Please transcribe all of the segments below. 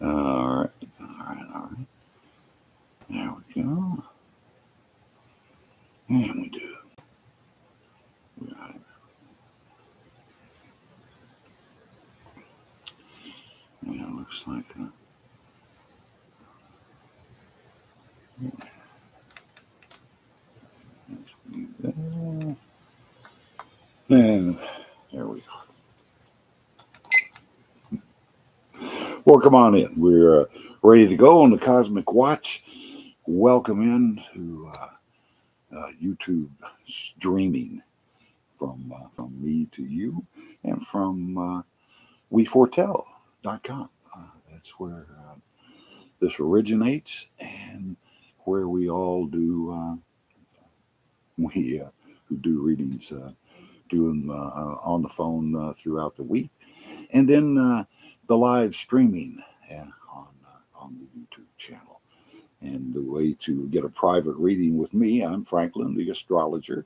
All right, all right, all right. There we go. And we do. We got it. Yeah, it looks like there. And there we go. Well, come on in. We're ready to go on the Cosmic Watch. Welcome in to YouTube streaming from me to you and from weforetell.com. That's where this originates and where we all do we who do readings do them on the phone throughout the week, and then the live streaming on the YouTube channel. And the way to get a private reading with me, I'm Franklin, the astrologer,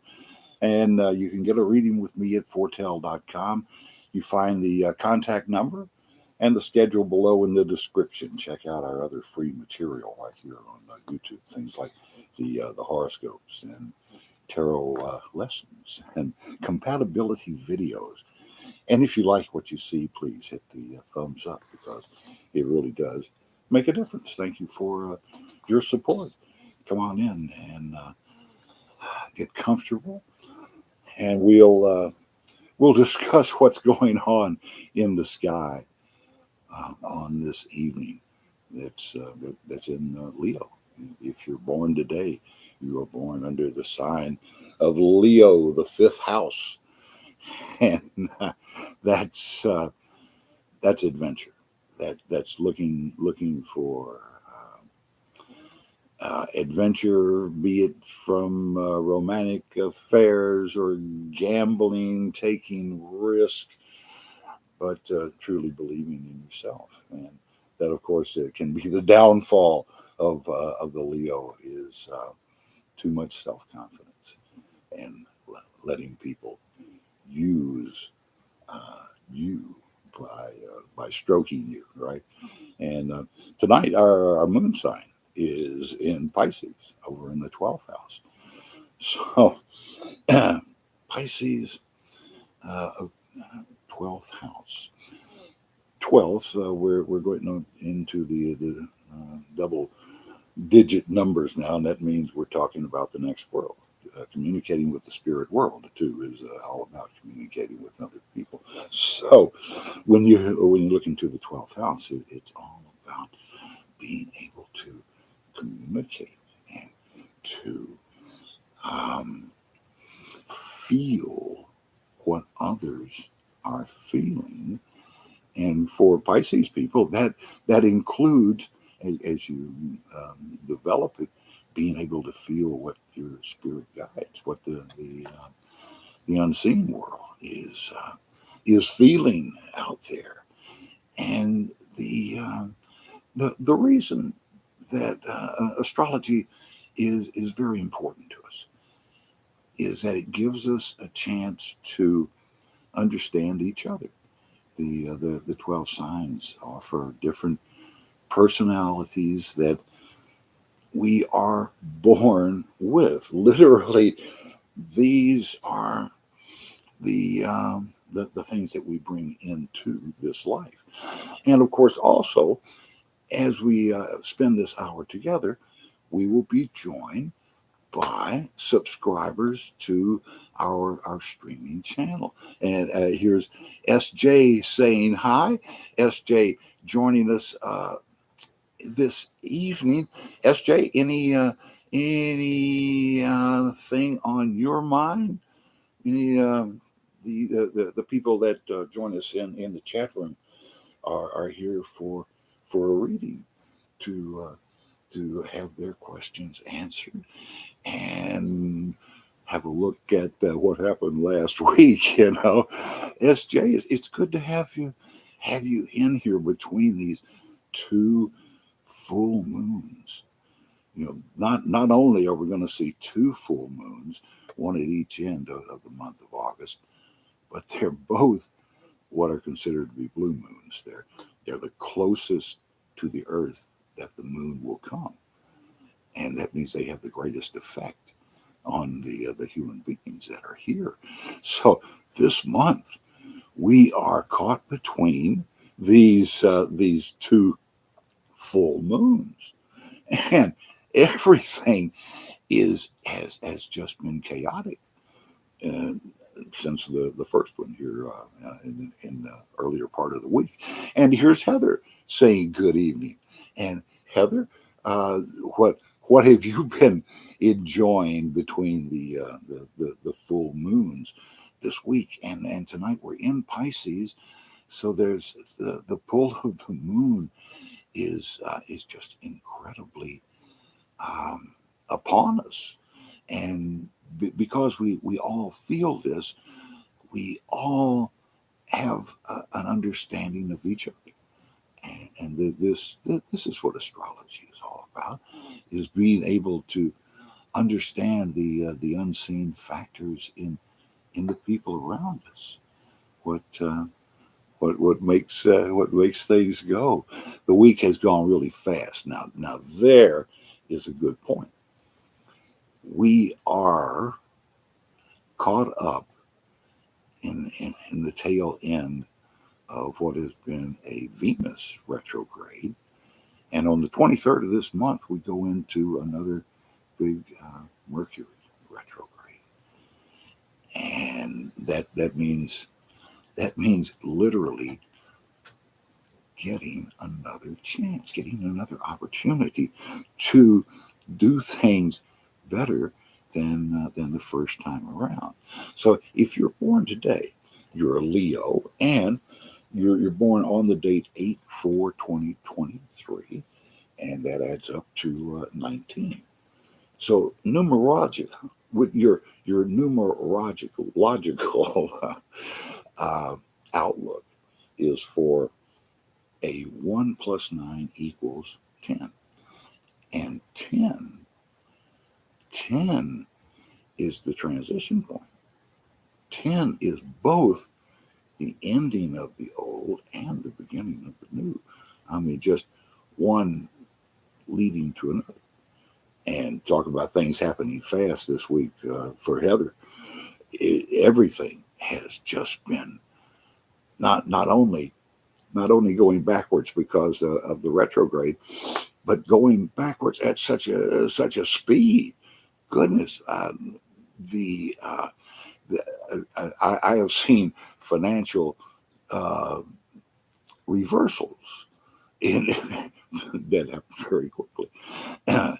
and you can get a reading with me at foretell.com. You find the contact number and the schedule below in the description. Check out our other free material right here on YouTube, things like the horoscopes and tarot lessons and compatibility videos. And if you like what you see, please hit the thumbs up, because it really does make a difference. Thank you for your support. Come on in and get comfortable, and we'll discuss what's going on in the sky on this evening. That's in Leo. If you're born today, you are born under the sign of Leo, the fifth house, and that's adventure. That's looking for adventure, be it from romantic affairs or gambling, taking risk, but truly believing in yourself. And that, of course, can be the downfall of the Leo, is too much self-confidence and letting people use you by stroking you, right? And tonight, our moon sign is in Pisces, over in the 12th house. So, Pisces, 12th house. 12th, we're going into the double digit numbers now, and that means we're talking about the next world. Communicating with the spirit world too is all about communicating with other people. So when you look into the 12th house, it's all about being able to communicate and to feel what others are feeling. And for Pisces people, that includes, as you develop it, being able to feel what your spirit guides, what the unseen world is feeling out there. And the reason that astrology is very important to us is that it gives us a chance to understand each other. The 12 signs offer different personalities that we are born with. Literally, these are the things that we bring into this life. And of course, also, as we spend this hour together, we will be joined by subscribers to our streaming channel. And here's SJ saying hi. SJ joining us this evening. SJ, any thing on your mind? Any the people that join us in the chat room are here for a reading to have their questions answered and have a look at what happened last week. SJ, it's good to have you in here between these two full moons. Not only are we going to see two full moons, one at each end of the month of August, but they're both what are considered to be blue moons. They're the closest to the earth that the moon will come. And that means they have the greatest effect on the human beings that are here. So this month we are caught between these two full moons, and everything has just been chaotic uh, since the first one here in the earlier part of the week. And here's Heather saying good evening. And Heather, uh, what have you been enjoying between the full moons this week? And tonight we're in Pisces, so there's the pull of the moon is just incredibly um, upon us, and because we all feel this, we all have an understanding of each other, and this is what astrology is all about: is being able to understand the unseen factors in the people around us. What what makes things go? The week has gone really fast. Now there is a good point. We are caught up in the tail end of what has been a Venus retrograde. And on the 23rd of this month, we go into another big Mercury retrograde. And that means literally getting another chance, getting another opportunity to do things better than the first time around. So if you're born today, you're a Leo, and you're born on the date 8/4/2023, and that adds up to 19. So numerological, with your numerological logical uh, outlook is for a 1 plus 9 equals 10. And 10 is the transition point. 10 is both the ending of the old and the beginning of the new. I mean, just one leading to another. And talk about things happening fast this week for Heather. Everything has just been not only going backwards because of the retrograde, but going backwards at such a speed. Goodness, the, I have seen financial uh, reversals in that happen very quickly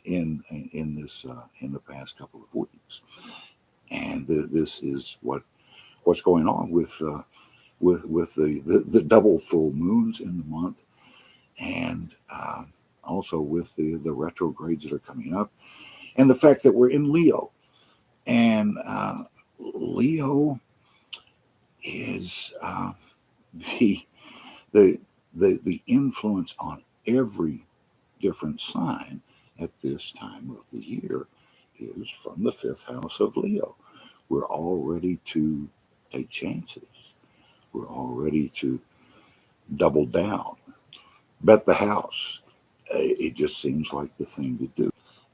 in the past couple of weeks, and this is what's going on with the double full moons in the month, and also with the retrogrades that are coming up, and the fact that we're in Leo, and Leo is the the the influence on every different sign at this time of the year is from the fifth house of Leo. We're all ready to take chances. We're all ready to double down, bet the house. It just seems like the thing to do.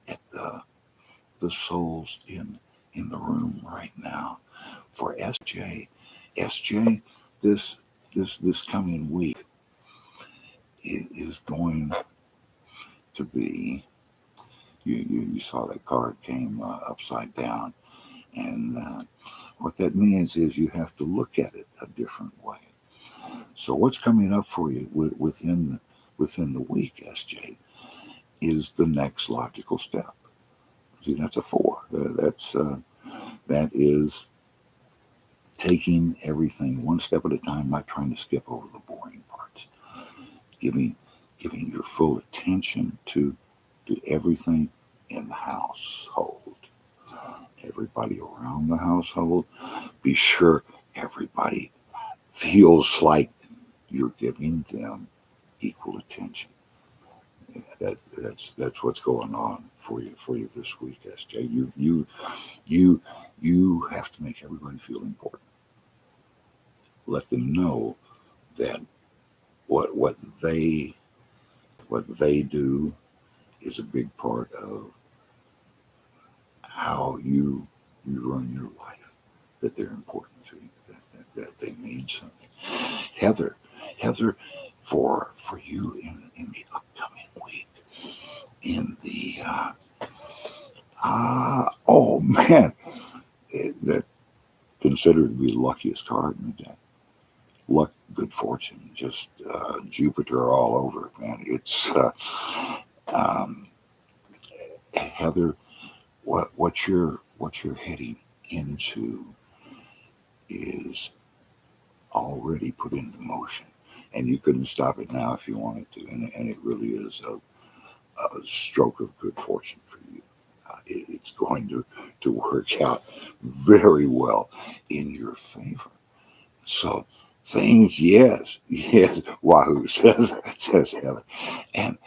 At the souls in the room right now for SJ, this this coming week is going to be. You saw that card came upside down, and what that means is you have to look at it a different way. So what's coming up for you within the week, SJ, is the next logical step. See, that's a 4. That is taking everything one step at a time, not trying to skip over the boring parts. Giving your full attention to everything in the household. Everybody around the household. Be sure everybody feels like you're giving them equal attention. That's what's going on for you this week, SJ. You have to make everybody feel important. Let them know that what they What they do is a big part of how you run your life. That they're important to you. That they mean something. Heather, Heather, for you in the upcoming week, in the oh man, that considered to be the luckiest card in the deck. Luck, good fortune, just Jupiter all over, man. It's um, Heather. What you're heading into is already put into motion, and you couldn't stop it now if you wanted to. And it really is a stroke of good fortune for you. It's going to work out very well in your favor. So things, yes, yes, Wahoo says Heather, and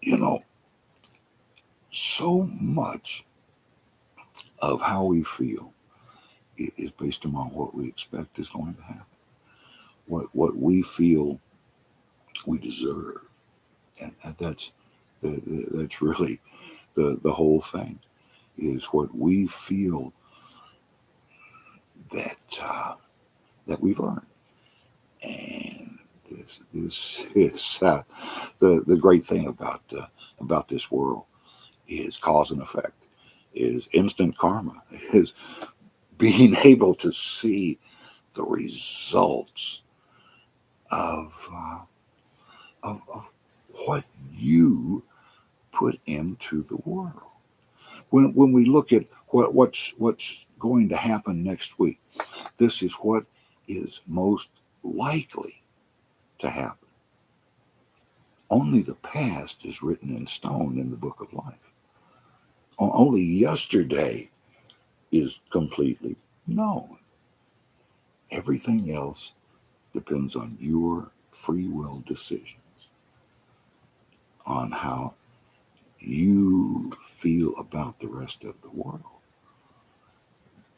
you know, so much of how we feel is based upon what we expect is going to happen, what we feel we deserve, and that's really the whole thing is what we feel that that we've earned. And this is the great thing about this world is cause and effect, is instant karma, is being able to see the results of of what you put into the world. When we look at what's going to happen next week, this is what is most likely to happen. Only the past is written in stone in the book of life. Only yesterday is completely known. Everything else depends on your free will decisions, on how you feel about the rest of the world.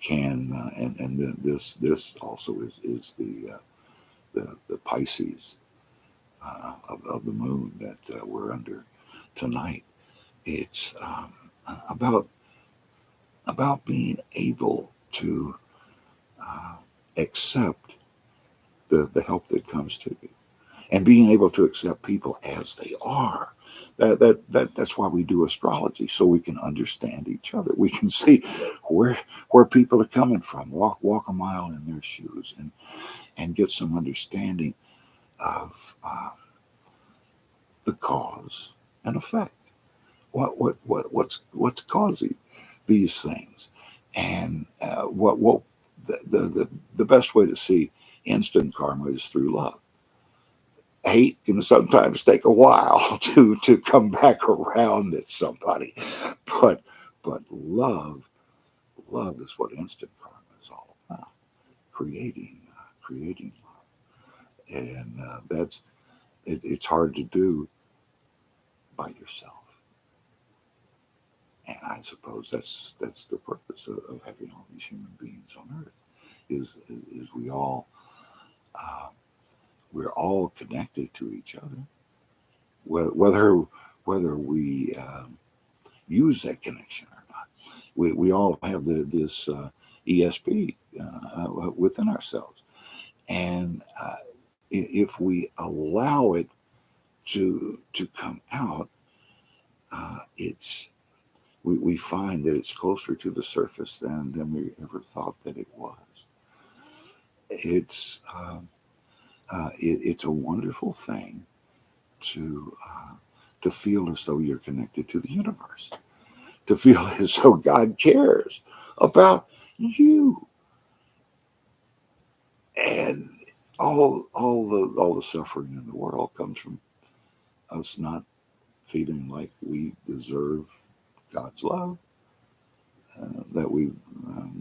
Can this also is the Pisces of the moon that we're under tonight. It's about being able to uh, accept the help that comes to you, and being able to accept people as they are. That's why we do astrology, so we can understand each other. We can see where people are coming from. Walk a mile in their shoes, and get some understanding of the cause and effect. What's causing these things, and what the best way to see instant karma is through love. Hate can sometimes take a while to come back around at somebody, but love is what instant karma is all about. Creating love, and it's hard to do by yourself. And I suppose that's the purpose of having all these human beings on Earth is uh, we're all connected to each other, whether we use that connection or not. We all have this ESP within ourselves, and if we allow it to come out, it's we find that it's closer to the surface than we ever thought that it was. It's it's a wonderful thing to feel as though you're connected to the universe, to feel as though God cares about you, and all the suffering in the world comes from us not feeling like we deserve God's love, that we've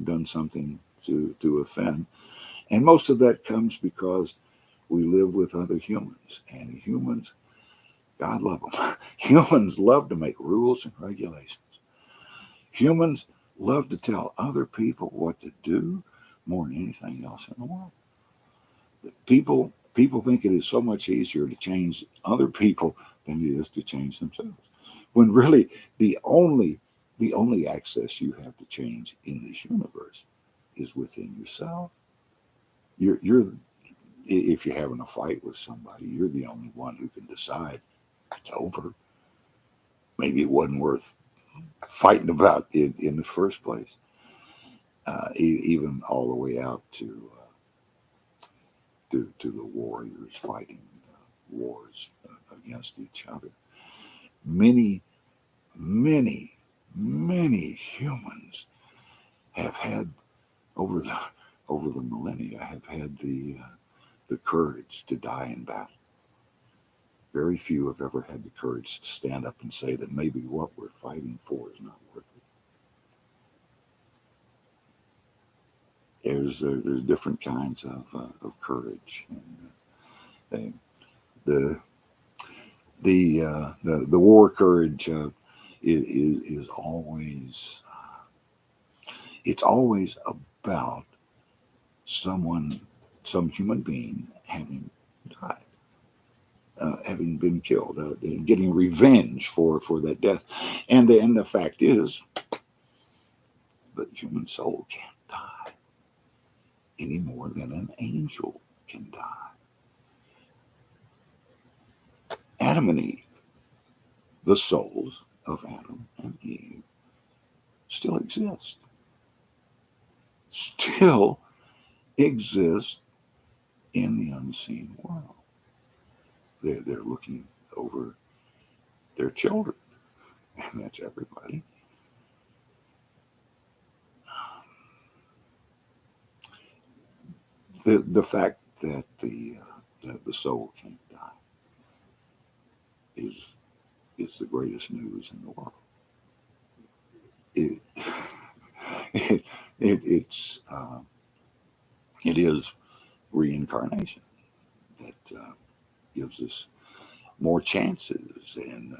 done something to offend. And most of that comes because we live with other humans. And humans, God love them. Humans love to make rules and regulations. Humans love to tell other people what to do more than anything else in the world. People People think it is so much easier to change other people than it is to change themselves. When really the only access you have to change in this universe is within yourself. You're if you're having a fight with somebody, you're the only one who can decide it's over. Maybe it wasn't worth fighting about it in the first place. Even all the way out to the warriors fighting wars against each other. Many, many, many humans have had over the millennia have had the courage to die in battle. Very few have ever had the courage to stand up and say that maybe what we're fighting for is not worth it. There's different kinds of courage. And the war courage is always it's always about some human being having died. Having been killed, getting revenge for that death, and the fact is, the human soul can't die any more than an angel can die. Adam and Eve, the souls of Adam and Eve, still exist. Still exist in the unseen world. They're looking over their children, and that's everybody. The fact that the soul can't die is the greatest news in the world. It, it's it is reincarnation that gives us more chances and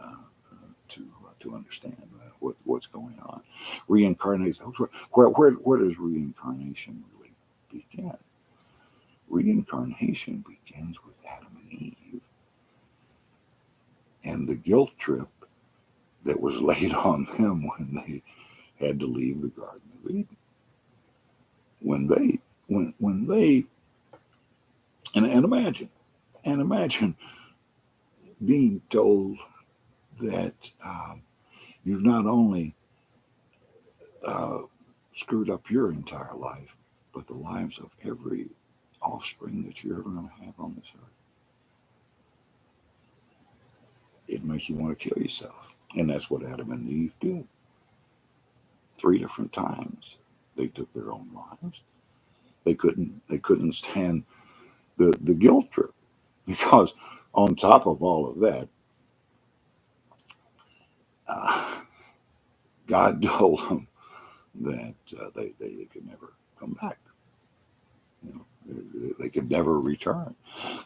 to understand what's going on. Reincarnation. Where does reincarnation really begin? Reincarnation begins with Adam and Eve and the guilt trip that was laid on them when they had to leave the Garden of Eden. When they and imagine being told that you've not only screwed up your entire life, but the lives of every offspring that you're ever going to have on this earth. It makes you want to kill yourself. And that's what Adam and Eve did. 3 different times they took their own lives. They couldn't stand the guilt trip, because on top of all of that, God told them that they could never come back. You know, they could never return.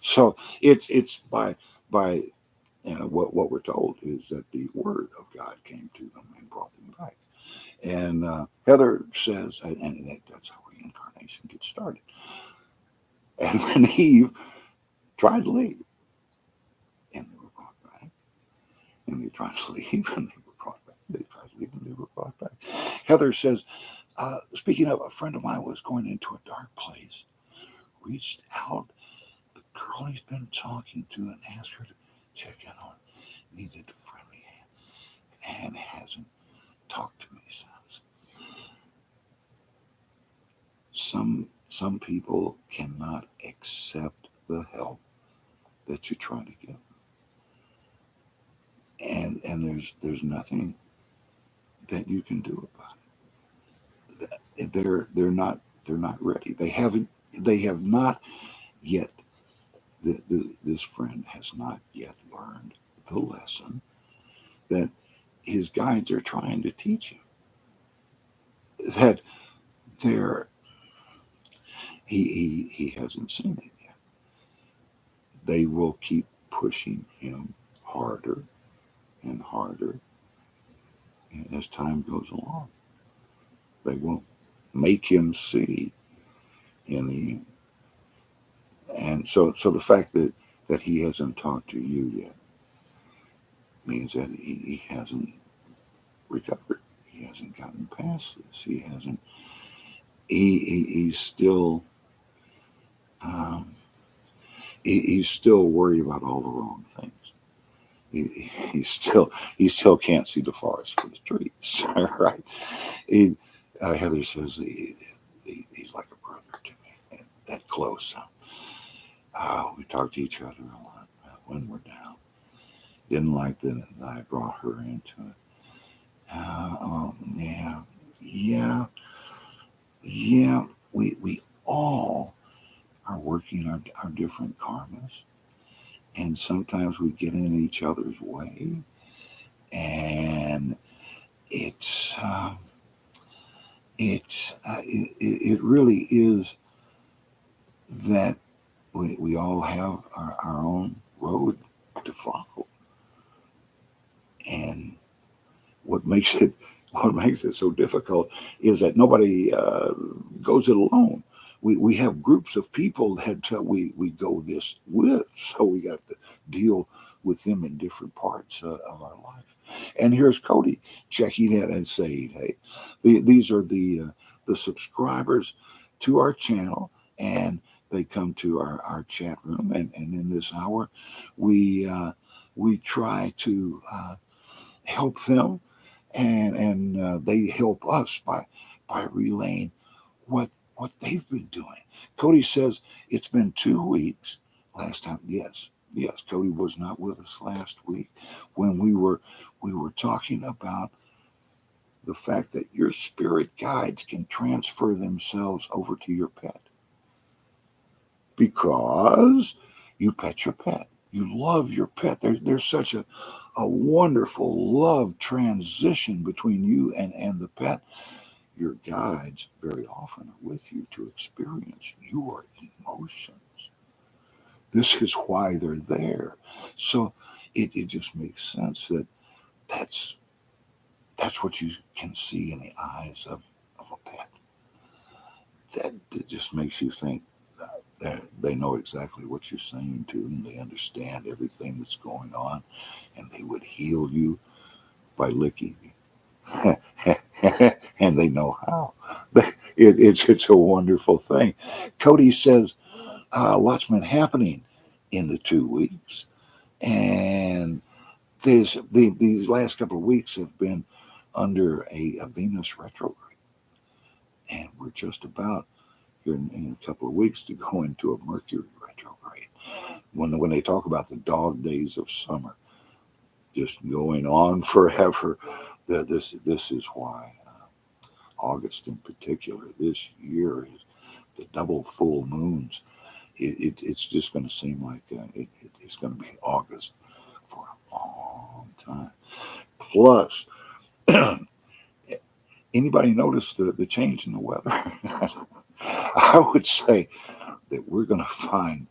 So it's by what we're told is that the word of God came to them and brought them back. And Heather says, and that's how reincarnation gets started. And when Eve tried to leave, and they were brought back, and they tried to leave, and they were brought back. They tried to leave, and they were brought back. Heather says, speaking of, a friend of mine was going into a dark place, reached out the girl he's been talking to and asked her to check in on, needed a friendly hand, and hasn't talked to me since. Some people cannot accept the help that you try to give, and there's nothing that you can do about it. They're not ready. They have not yet. This friend has not yet learned the lesson that his guides are trying to teach him. That they're he hasn't seen it yet. They will keep pushing him harder and harder as time goes along. They will make him see in the end And so the fact that he hasn't talked to you yet means that he hasn't recovered. He hasn't gotten past this. He hasn't. He's still um, he's still worried about all the wrong things. He still can't see the forest for the trees. Right? He, Heather says he's like a brother to me, that close. We talk to each other a lot when we're down. Didn't like that I brought her into it. Yeah, yeah, yeah. We all are working our different karmas, and sometimes we get in each other's way, and it's it really is that we all have our own road to follow, and what makes it what makes it so difficult is that nobody goes it alone. We have groups of people that we go this with, so we got to deal with them in different parts of our life. And here's Cody checking in and saying, "Hey, these are the subscribers to our channel, and they come to our chat room, and in this hour, we try to help them, and they help us by relaying what they've been doing." Cody says it's been 2 weeks. Last time, yes, Cody was not with us last week when we were talking about the fact that your spirit guides can transfer themselves over to your pet because you pet your pet. You love your pet. There's such a wonderful love transition between you and the pet. Your guides very often are with you to experience your emotions. This is why they're there. So it just makes sense that that's that's what you can see in the eyes of a pet. That just makes you think that they know exactly what you're saying to them. They understand everything that's going on, and they would heal you by licking you. And they know how. It's a wonderful thing. Cody says lots been happening in the 2 weeks, and these last couple of weeks have been under a Venus retrograde, and we're just about here in a couple of weeks to go into a Mercury retrograde. When they talk about the dog days of summer just going on forever, this is why August in particular this year is the double full moons. It's just going to seem like it's going to be August for a long time. Plus, anybody notice the change in the weather? I would say that we're going to find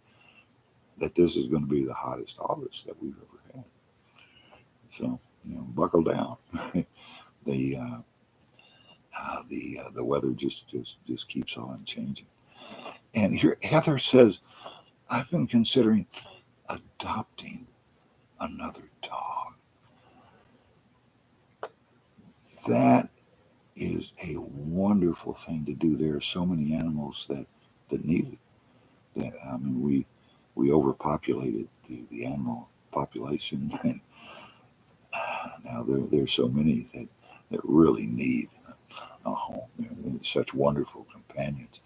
that this is going to be the hottest August that we've ever had. So, buckle down. the the weather just keeps on changing. And here Heather says, I've been considering adopting another dog. That is a wonderful thing to do. There are so many animals that need it. That I mean, we overpopulated the animal population, and now there's so many that really need a home. They're such wonderful companions.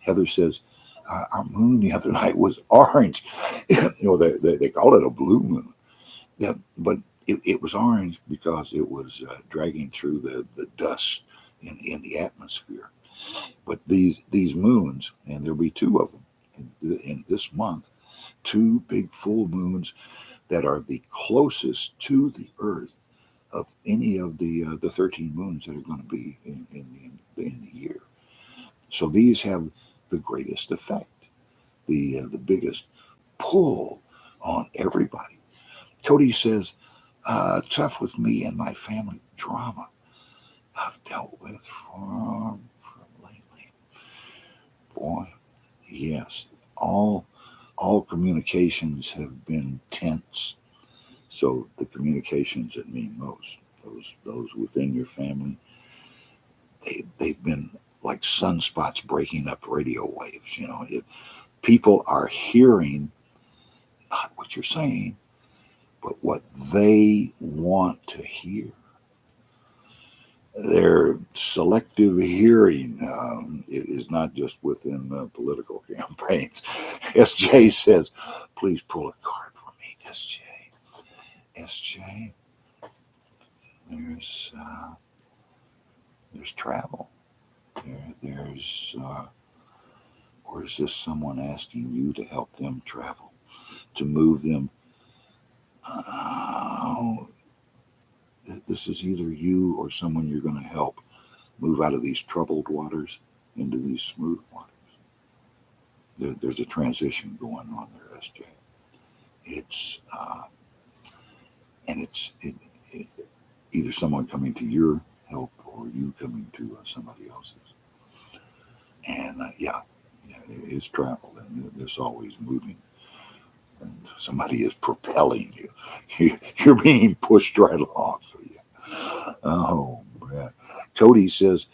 Heather says our moon the other night was orange. They call it a blue moon. Yeah, but it was orange because it was dragging through the dust in the atmosphere. But these moons, and there'll be two of them in this month, two big full moons that are the closest to the Earth of any of the 13 moons that are going to be in the year. So these have the greatest effect, the biggest pull on everybody. Cody says, tough with me and my family drama I've dealt with from lately. Boy, yes, all all communications have been tense. So the communications that mean most, those within your family, they've been like sunspots breaking up radio waves. People are hearing not what you're saying, but what they want to hear. Their selective hearing is not just within political campaigns. SJ says, please pull a card for me, SJ. SJ, there's travel. There's or is this someone asking you to help them travel, to move them? This is either you or someone you're going to help move out of these troubled waters into these smooth waters. There's a transition going on there, SJ. It's either someone coming to your help or you coming to somebody else's. And it is travel, and there's always moving. And somebody is propelling you. You're being pushed right along. So oh, man. Cody says,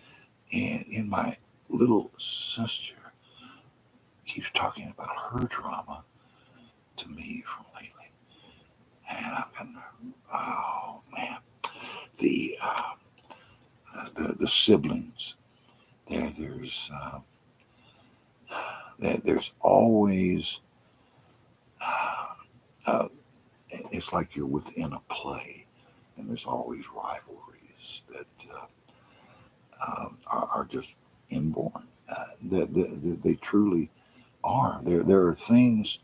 and my little sister keeps talking about her drama to me from lately. And I'm kind of, oh man, the siblings. There's always it's like you're within a play, and there's always rivalries that are just inborn. They truly are. There are things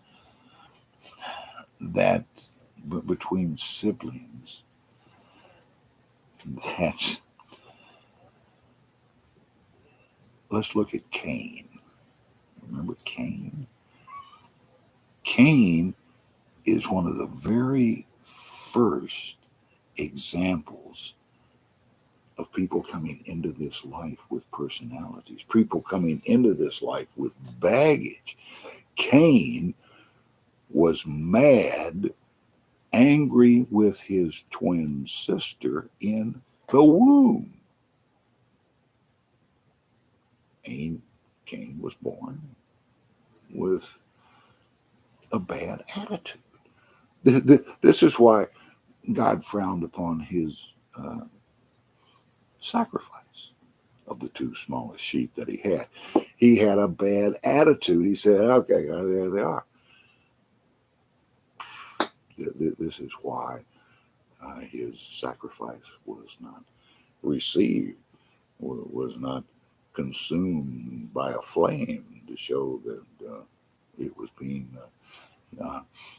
that between siblings that's. Let's look at Cain. Remember Cain? Cain is one of the very first examples of people coming into this life with personalities, people coming into this life with baggage. Cain was mad, angry with his twin sister in the womb. Cain was born with a bad attitude. This is why God frowned upon his sacrifice of the two smallest sheep that he had. He had a bad attitude. He said, okay, there they are. This is why his sacrifice was not received, was not consumed by a flame to show that it was being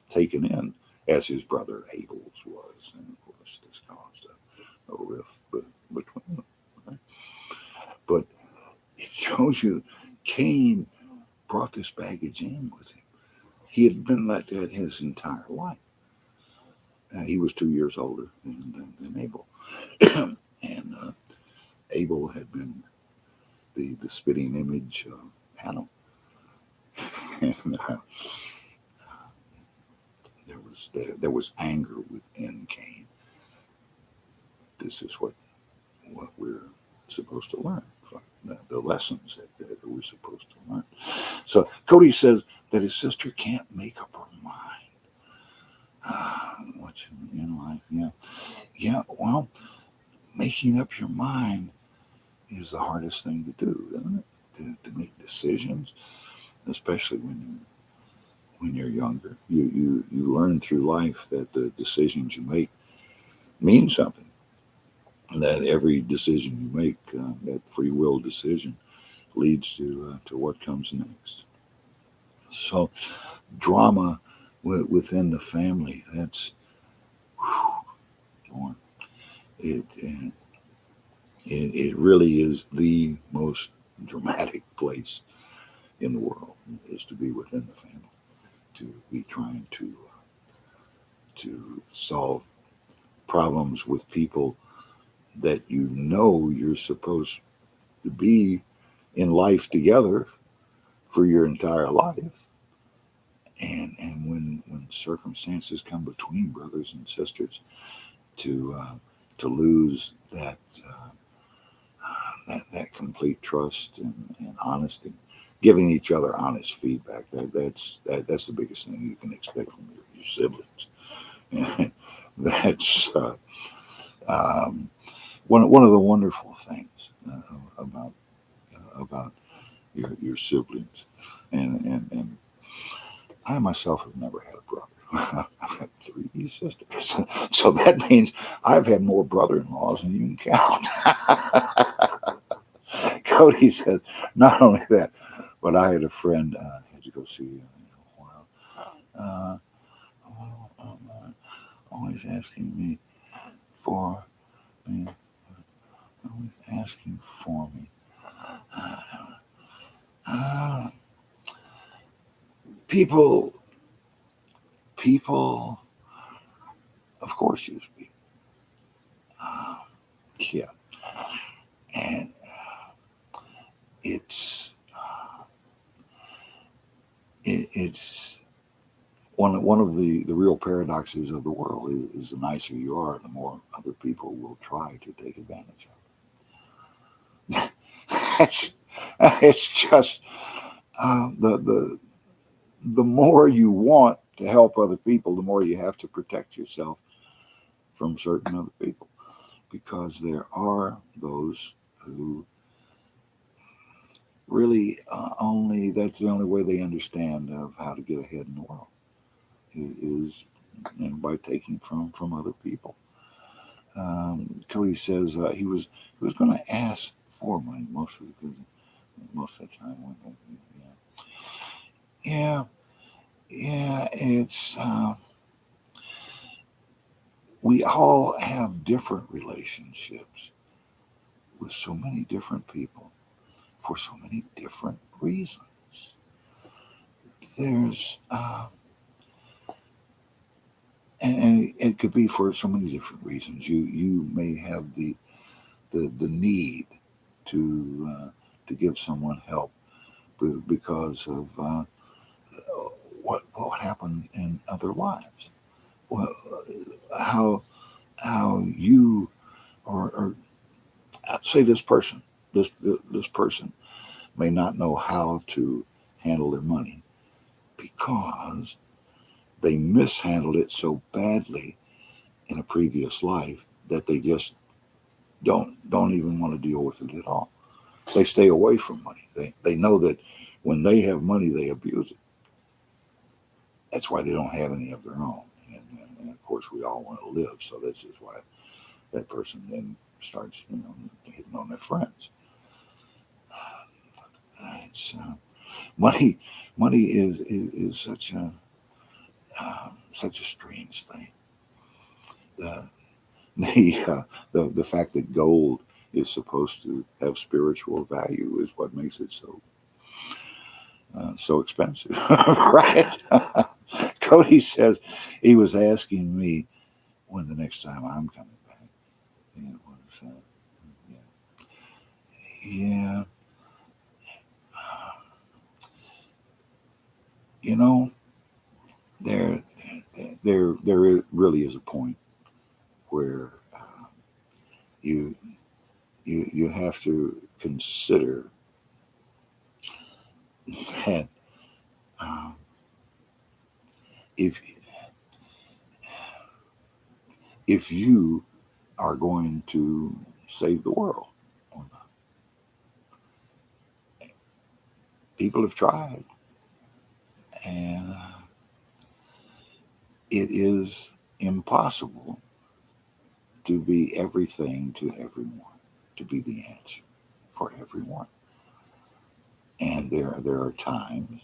taken in as his brother Abel's was. And of course, this caused a rift between them. Right? But it shows you Cain brought this baggage in with him. He had been like that his entire life. He was 2 years older than Abel. And Abel had been the spitting image of Adam. And there was anger within Cain. This is what we're supposed to learn from the lessons that we're supposed to learn. So Cody says that his sister can't make up her mind. What's in life? Yeah. Well, making up your mind is the hardest thing to do, isn't it? To make decisions, especially when you're younger. You learn through life that the decisions you make mean something. And that every decision you make, that free will decision, leads to what comes next. So, drama within the family, that's it really is the most dramatic place in the world, is to be within the family, to be trying to solve problems with people that you're supposed to be in life together for your entire life, And when circumstances come between brothers and sisters, to lose that complete trust and honesty, giving each other honest feedback. That's the biggest thing you can expect from your siblings. And that's um, one of the wonderful things about your siblings. And I myself have never had a brother. I've had three sisters, so that means I've had more brother-in-laws than you can count. Cody said, not only that, but I had a friend had to go see a while. Always asking me for me, always asking for me. Uh, uh, people, people, of course, use me. Uh, yeah, and it's it's one of the real paradoxes of the world is the nicer you are, the more other people will try to take advantage of. it's, it's just the more you want to help other people, the more you have to protect yourself from certain other people, because there are those who really only that's the only way they understand of how to get ahead in the world is by taking from other people. Cody says he was going to ask for money most of the time. Yeah, yeah. It's we all have different relationships with so many different people for so many different reasons. There's and it could be for so many different reasons. You may have the need to give someone help because of what happened in other lives. Well, how you or say this person may not know how to handle their money because they mishandled it so badly in a previous life that they just don't even want to deal with it at all. They stay away from money. They know that when they have money, they abuse it. That's why they don't have any of their own. And of course, we all want to live, so this is why that person then starts, hitting on their friends. It's money. Money is such a strange thing. The the fact that gold is supposed to have spiritual value is what makes it so expensive, right? Cody says he was asking me when the next time I'm coming back. And it was, yeah, you know, there, there really is a point where you you have to consider that um, if you are going to save the world or not. People have tried, and it is impossible to be everything to everyone, to be the answer for everyone. And there are times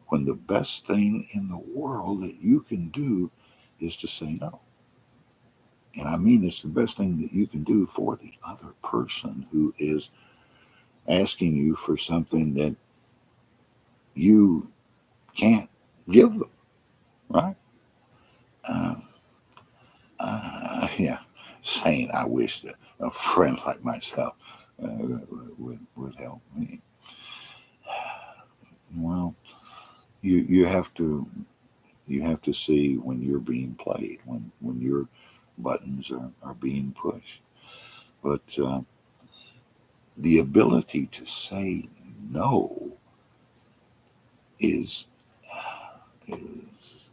when the best thing in the world that you can do is to say no. And I mean, it's the best thing that you can do for the other person who is asking you for something that you can't give them, right? Um, yeah, saying I wish that a friend like myself would help me. Well, you have to You have to see when you're being played, when your buttons are being pushed. But the ability to say no is is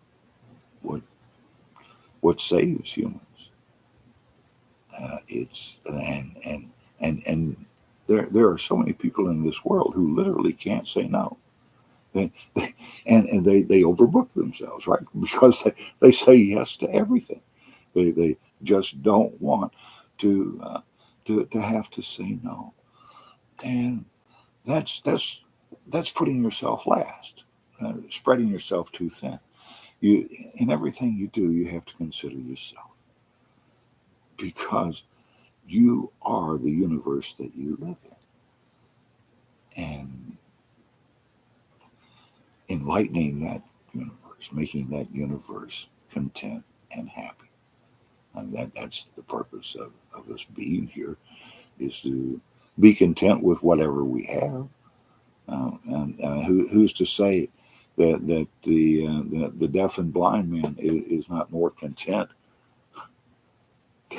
what saves humans. It's and there are so many people in this world who literally can't say no. They overbook themselves, right? Because they say yes to everything. They just don't want to to have to say no, and that's that's that's putting yourself last, spreading yourself too thin. You in everything you do, you have to consider yourself because you are the universe that you live in, and enlightening that universe, making that universe content and happy. And that's the purpose of us being here is to be content with whatever we have. And who's to say that the deaf and blind man is not more content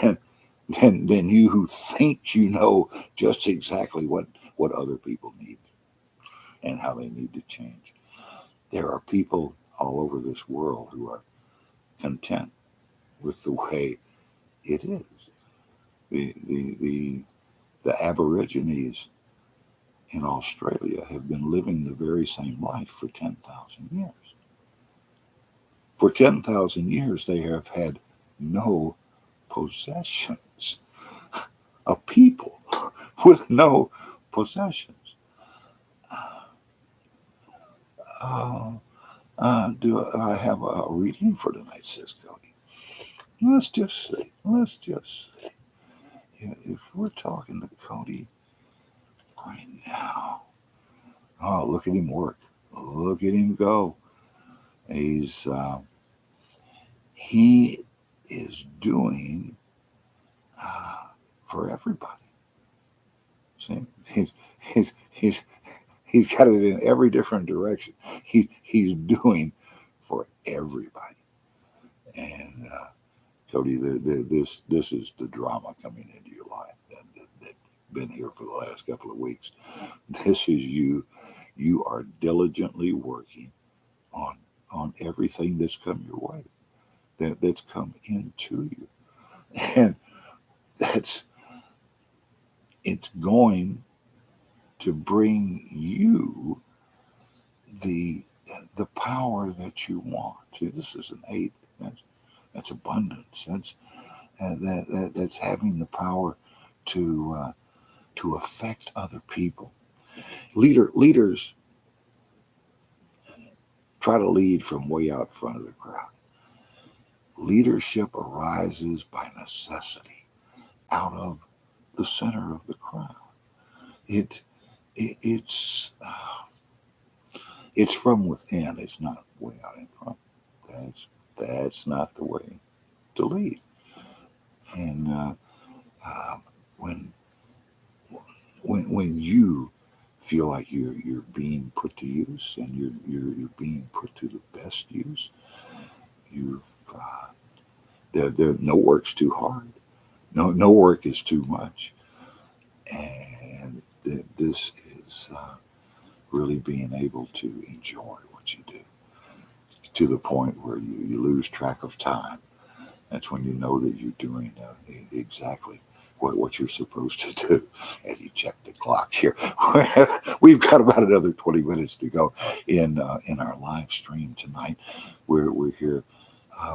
than than you who think you know just exactly what other people need and how they need to change. There are people all over this world who are content with the way it is. The the the the Aborigines in Australia have been living the very same life for 10,000 years. For 10,000 years, they have had no possessions. A people with no possessions. Uh, do I have a reading for tonight, says Cody? Let's just see. Let's just see. If we're talking to Cody right now, oh, look at him work. Look at him go. He's he is doing for everybody. See, he's got it in every different direction. He's doing for everybody. And Cody, this is the drama coming into your life that been here for the last couple of weeks. This is you. You are diligently working on everything that's come your way, that's come into you, and that's it's going to bring you the power that you want. See, this is an 8. That's abundance. That's having the power to affect other people. Leaders try to lead from way out front of the crowd. Leadership arises by necessity out of the center of the crowd. It, it's from within. It's not way out in front. That's not the way to lead. And uh, when when you feel like you're being put to use and you're being put to the best use, you've no work's too hard. No work is too much, and this is really being able to enjoy what you do to the point where you lose track of time. That's when you know that you're doing exactly what you're supposed to do. As you check the clock here, we've got about another 20 minutes to go in our live stream tonight. We're here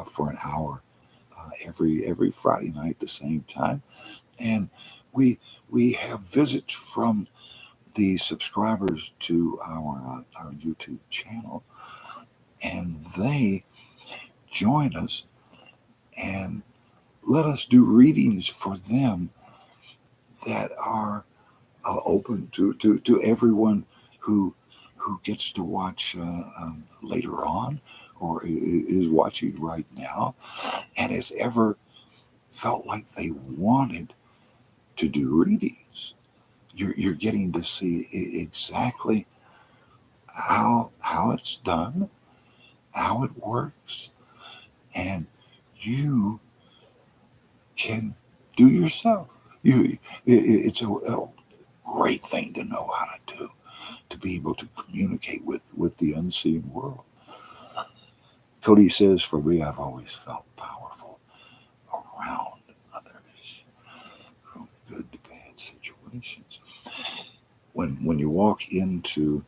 for an hour every Friday night at the same time, and we have visits from the subscribers to our YouTube channel, and they join us and let us do readings for them that are open to everyone who gets to watch later on or is watching right now and has ever felt like they wanted to do readings. You're getting to see exactly how it's done, how it works, and you can do yourself. It's a great thing to know how to do, to be able to communicate with the unseen world. Cody says, for me, I've always felt powerful around others from good to bad situations. When you walk into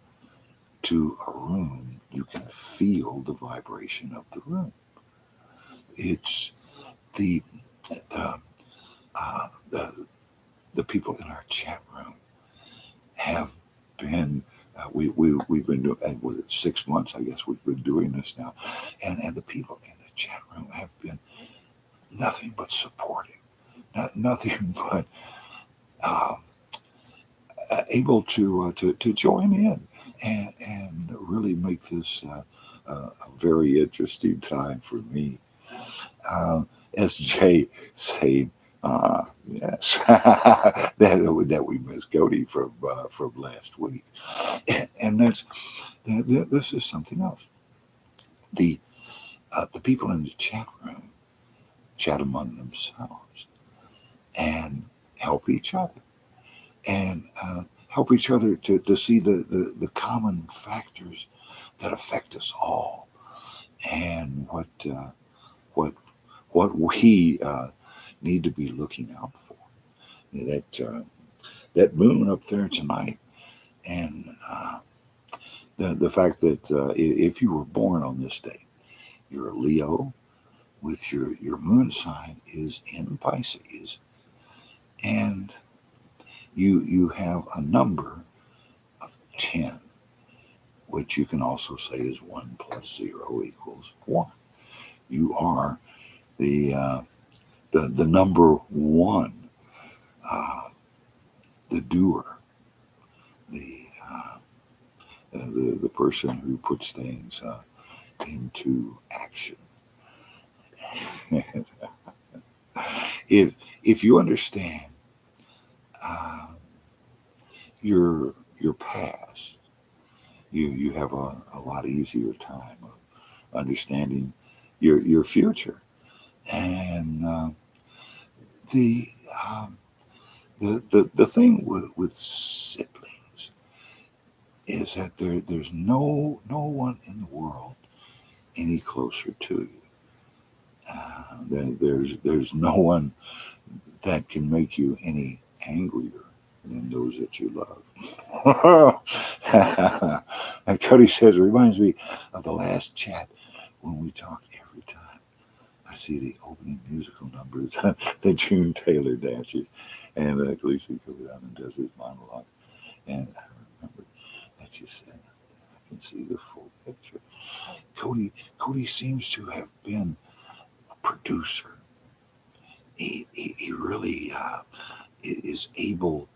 a room, you can feel the vibration of the room. It's the the uh, the, the people in our chat room have been. We've been doing, was it 6 months? I guess we've been doing this now, and the people in the chat room have been nothing but supportive, nothing but um, able to join in and really make this a very interesting time for me. As Jay say, yes, that we miss Cody from last week, and this is something else. The people in the chat room chat among themselves and help each other and help each other to see the common factors that affect us all and what what we need to be looking out for. That moon up there tonight, and the fact that if you were born on this day, you're a Leo with your moon sign is in Pisces, and you have a number of 10, which you can also say is 1 plus 0 equals 1. You are the the number one, the doer, the the person who puts things into action. If you understand uh, your past, you have a lot easier time of understanding your future. And the, um, the thing with siblings is that there's no one in the world any closer to you. There's no one that can make you any angrier than those that you love. And Cody says, it reminds me of the last chat when we talked every time. I see the opening musical numbers that June Taylor dances, and Khaleesi comes down and does his monologue. And I remember that you said, I can see the full picture. Cody seems to have been a producer. He really is able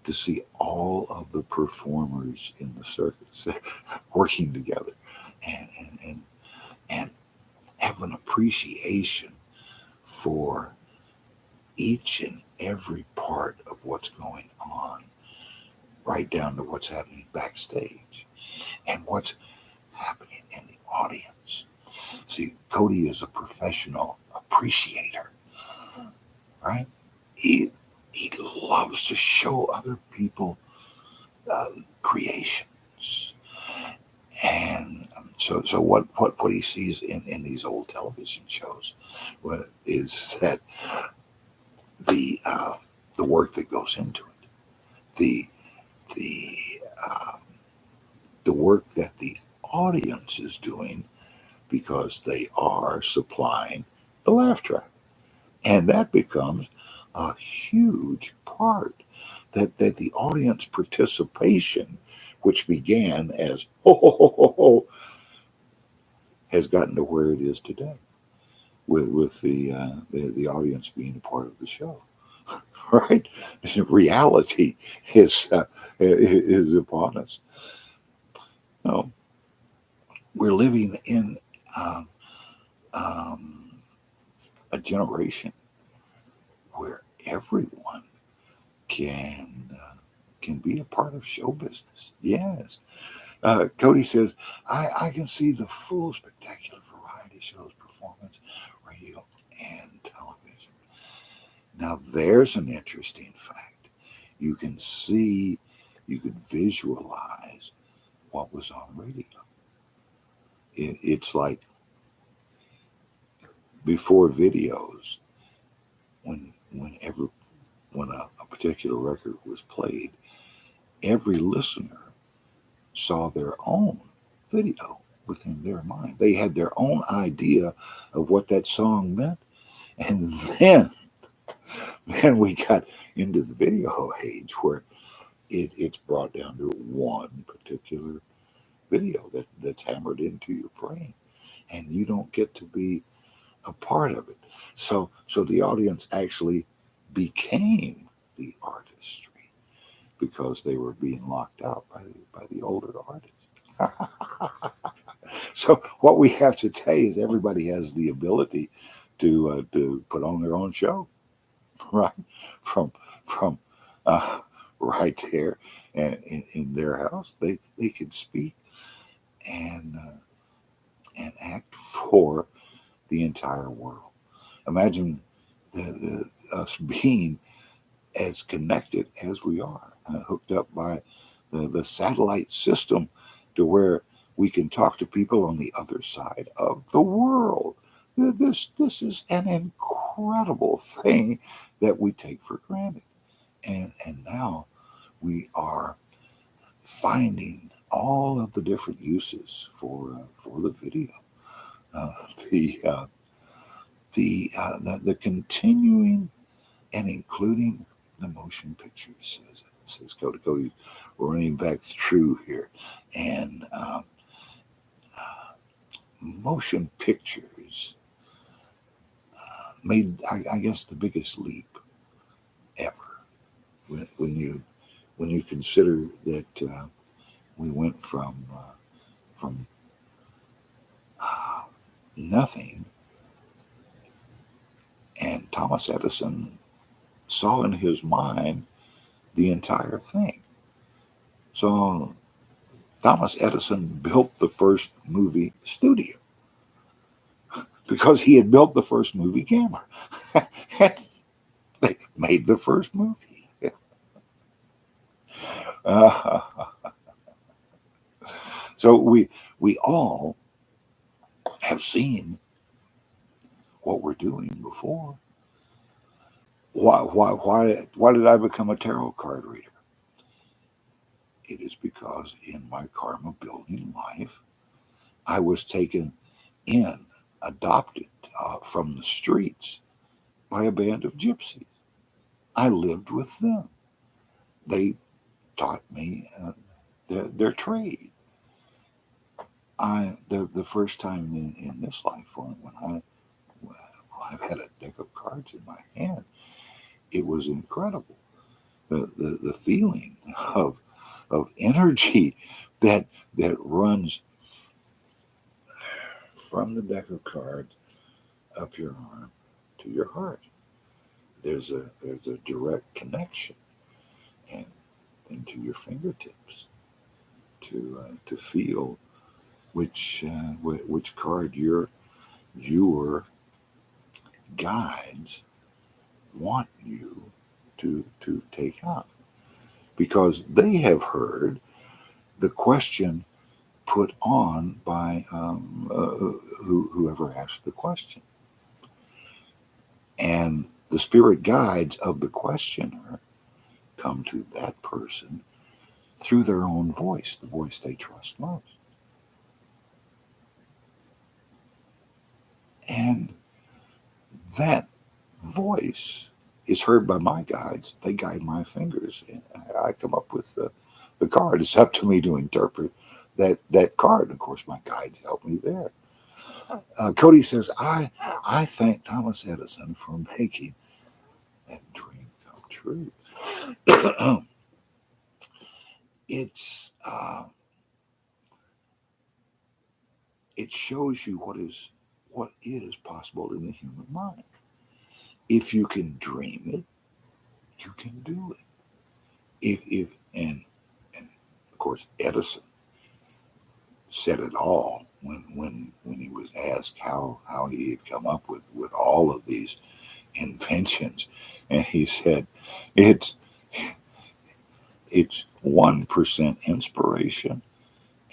to see all of the performers in the circus working together and have an appreciation for each and every part of what's going on, right down to what's happening backstage and what's happening in the audience. See, Cody is a professional appreciator, right? He loves to show other people creations. And so what he sees in these old television shows is that the the work that goes into it, the the uh, the work that the audience is doing because they are supplying the laugh track, and that becomes a huge part that the audience participation, which began as ho ho ho ho ho, has gotten to where it is today, with the audience being a part of the show. Right? Reality is upon us. No, we're living in um, um, a generation where everyone can can be a part of show business. Yes, Cody says, I can see the full spectacular variety shows, performance, radio, and television. Now, there's an interesting fact. You can see, you could visualize what was on radio. It's like before videos, whenever when a particular record was played, every listener saw their own video within their mind. They had their own idea of what that song meant. And then we got into the video age where it's brought down to one particular video that's hammered into your brain. And you don't get to be a part of it. So the audience actually became the artistry because they were being locked out by the older artists. So what we have today is everybody has the ability to put on their own show, right? From right there and in their house, they can speak and act for the entire world. Imagine us being as connected as we are, hooked up by the satellite system to where we can talk to people on the other side of the world. This is an incredible thing that we take for granted. And now we are finding all of the different uses for the video. Uh, the, uh, the continuing and including the motion pictures, says Cody, running back through here. And motion pictures made, I guess, the biggest leap ever when you consider that we went from nothing, and Thomas Edison saw in his mind the entire thing. So Thomas Edison built the first movie studio because he had built the first movie camera. And they made the first movie. Uh, so we all have seen what we're doing before. Why did I become a tarot card reader? It is because in my karma building life, I was taken in, adopted from the streets by a band of gypsies. I lived with them. They taught me their trade. The first time in this life when I had a deck of cards in my hand, it was incredible. The feeling of energy that runs from the deck of cards up your arm to your heart. There's a direct connection, and into your fingertips to feel which card your guides want you to take out, because they have heard the question put on by whoever asked the question, and the spirit guides of the questioner come to that person through their own voice, the voice they trust most. And that voice is heard by my guides. They guide my fingers. And I come up with the card. It's up to me to interpret that card. Of course, my guides help me there. Cody says, I thank Thomas Edison for making that dream come true. It's it shows you what is possible in the human mind. If you can dream it, you can do it. If and of course Edison said it all when he was asked how he had come up with all of these inventions, and he said it's it's 1% inspiration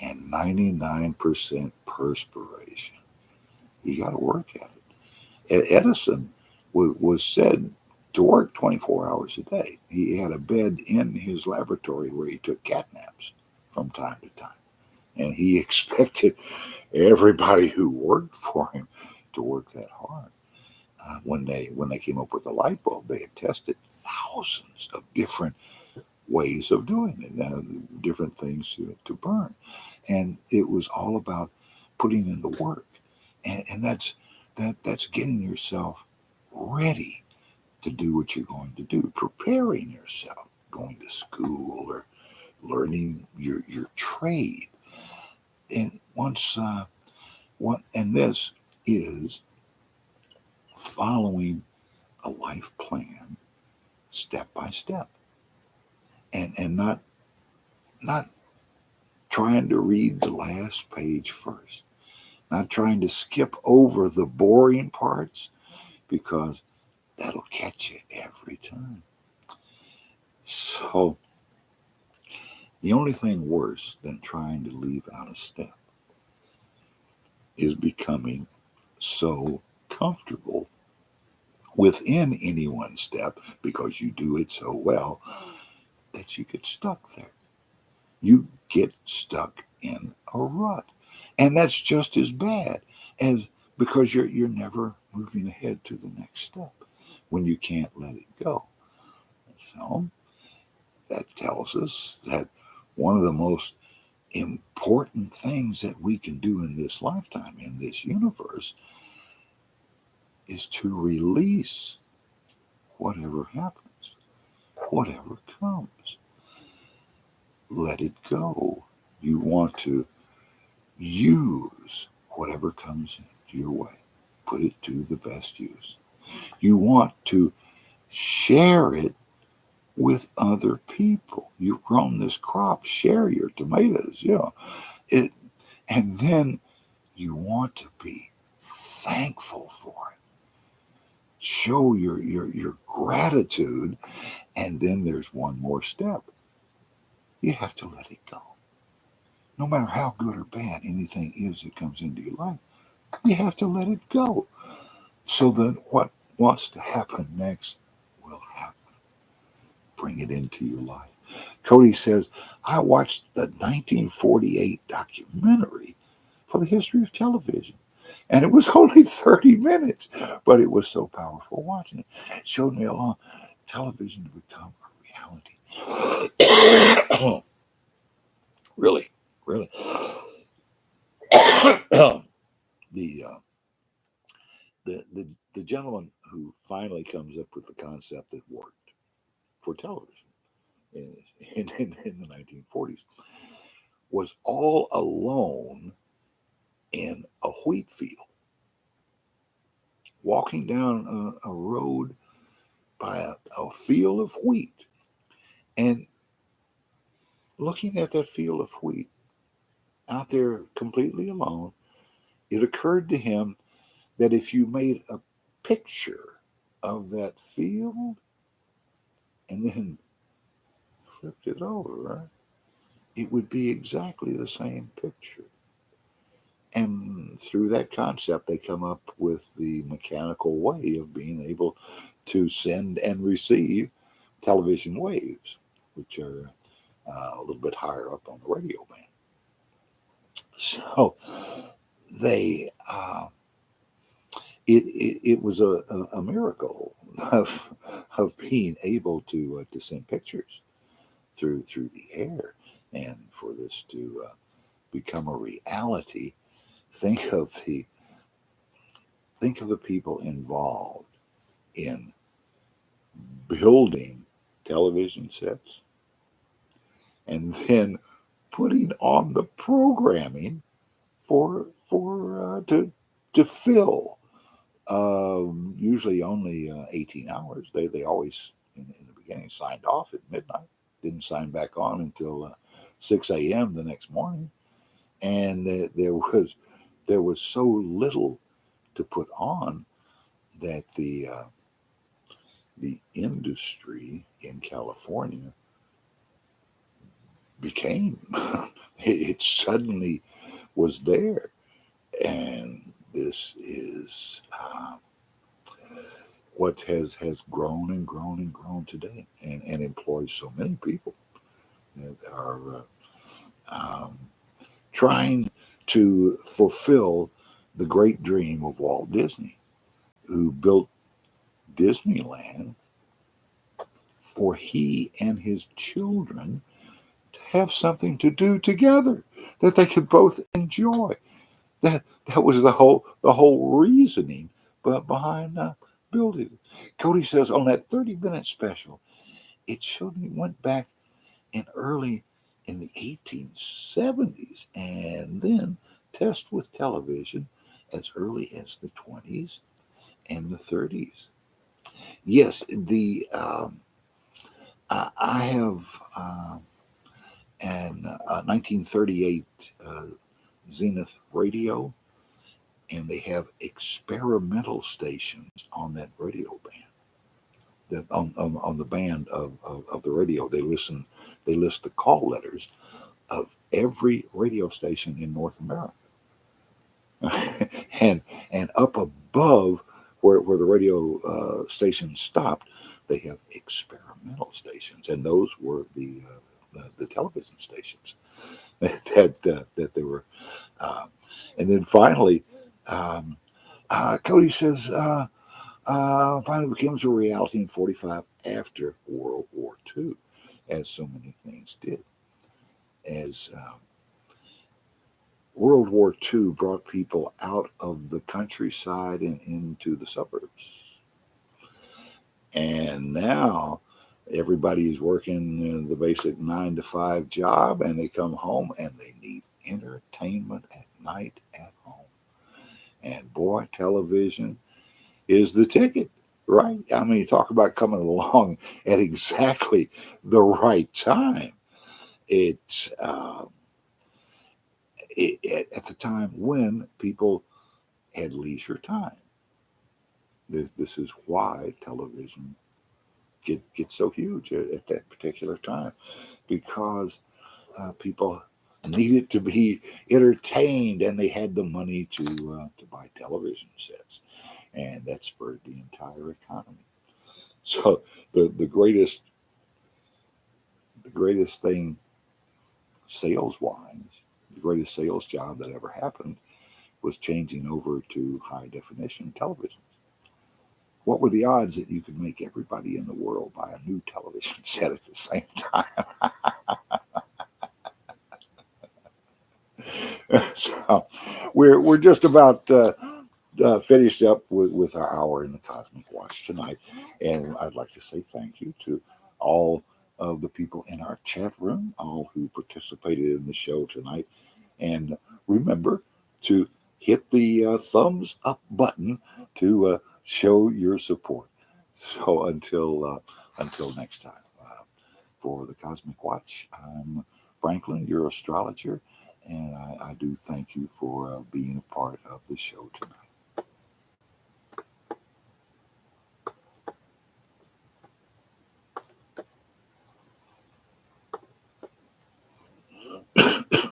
and 99% perspiration. You got to work at it. Edison was said to work 24 hours a day. He had a bed in his laboratory where he took cat naps from time to time. And he expected everybody who worked for him to work that hard. When they came up with the light bulb, they had tested thousands of different ways of doing it, different things to burn. And it was all about putting in the work. And that's getting yourself ready to do what you're going to do, preparing yourself, going to school or learning your trade. And and this is following a life plan step by step, and not trying to read the last page first, not trying to skip over the boring parts, because that'll catch you every time. So the only thing worse than trying to leave out a step is becoming so comfortable within any one step, because you do it so well, that you get stuck there. You get stuck in a rut. And that's just as bad as, because you're never moving ahead to the next step when you can't let it go. So that tells us that one of the most important things that we can do in this lifetime, in this universe, is to release whatever happens, whatever comes. Let it go. You want to use whatever comes your way, put it to the best use. You want to share it with other people. You've grown this crop, share your tomatoes, it, and then you want to be thankful for it. Show your gratitude, and then there's one more step. You have to let it go. No matter how good or bad anything is that comes into your life, you have to let it go, so that what wants to happen next will happen. Bring it into your life. Cody says, I watched the 1948 documentary for the history of television, and it was only 30 minutes, but it was so powerful watching it. It showed me along television to become a reality. Really, really. the, uh, the gentleman who finally comes up with the concept that worked for television in the 1940s was all alone in a wheat field, walking down a road by a field of wheat, and looking at that field of wheat out there completely alone. It occurred to him that if you made a picture of that field and then flipped it over, it would be exactly the same picture. And through that concept, they come up with the mechanical way of being able to send and receive television waves, which are a little bit higher up on the radio band. So they, it was a miracle of being able to send pictures through the air, and for this to become a reality. Think of the people involved in building television sets and then putting on the programming to fill. Usually only 18 hours. They always in the beginning signed off at midnight. Didn't sign back on until 6 a.m. the next morning. and there was so little to put on that the industry in California became it suddenly was there, and this is what has grown and grown and grown today, and employs so many people that are um, trying to fulfill the great dream of Walt Disney, who built Disneyland for he and his children to have something to do together that they could both enjoy. That was the whole reasoning, but behind building. Cody says on that 30-minute special, it showed me went back in the 1870s, and then test with television as early as the 20s and the 30s. Yes, the I have an 1938 Zenith radio, and they have experimental stations on that radio band. That on the band of the radio, they list the call letters of every radio station in North America, and up above where the radio station stopped, they have experimental stations, and those were the television stations that they were. Uh, and then finally, um, Cody says, finally becomes a reality in 45 after World War II, as so many things did. As World War II brought people out of the countryside and into the suburbs. And now everybody is working the basic 9 to 5 job, and they come home and they need entertainment at night at home. And boy, television is the ticket, right? I mean, you talk about coming along at exactly the right time. It's at the time when people had leisure time. This is why television gets so huge at that particular time, because people needed to be entertained, and they had the money to buy television sets, and that spurred the entire economy. So the greatest thing sales wise, the greatest sales job that ever happened was changing over to high definition television. What were the odds that you could make everybody in the world buy a new television set at the same time? So we're just about finished up with our hour in the Cosmic Watch tonight, and I'd like to say thank you to all of the people in our chat room, all who participated in the show tonight, and remember to hit the thumbs up button to show your support. So until next time, for the Cosmic Watch, I'm Franklin, your astrologer, and I do thank you for being a part of the show tonight.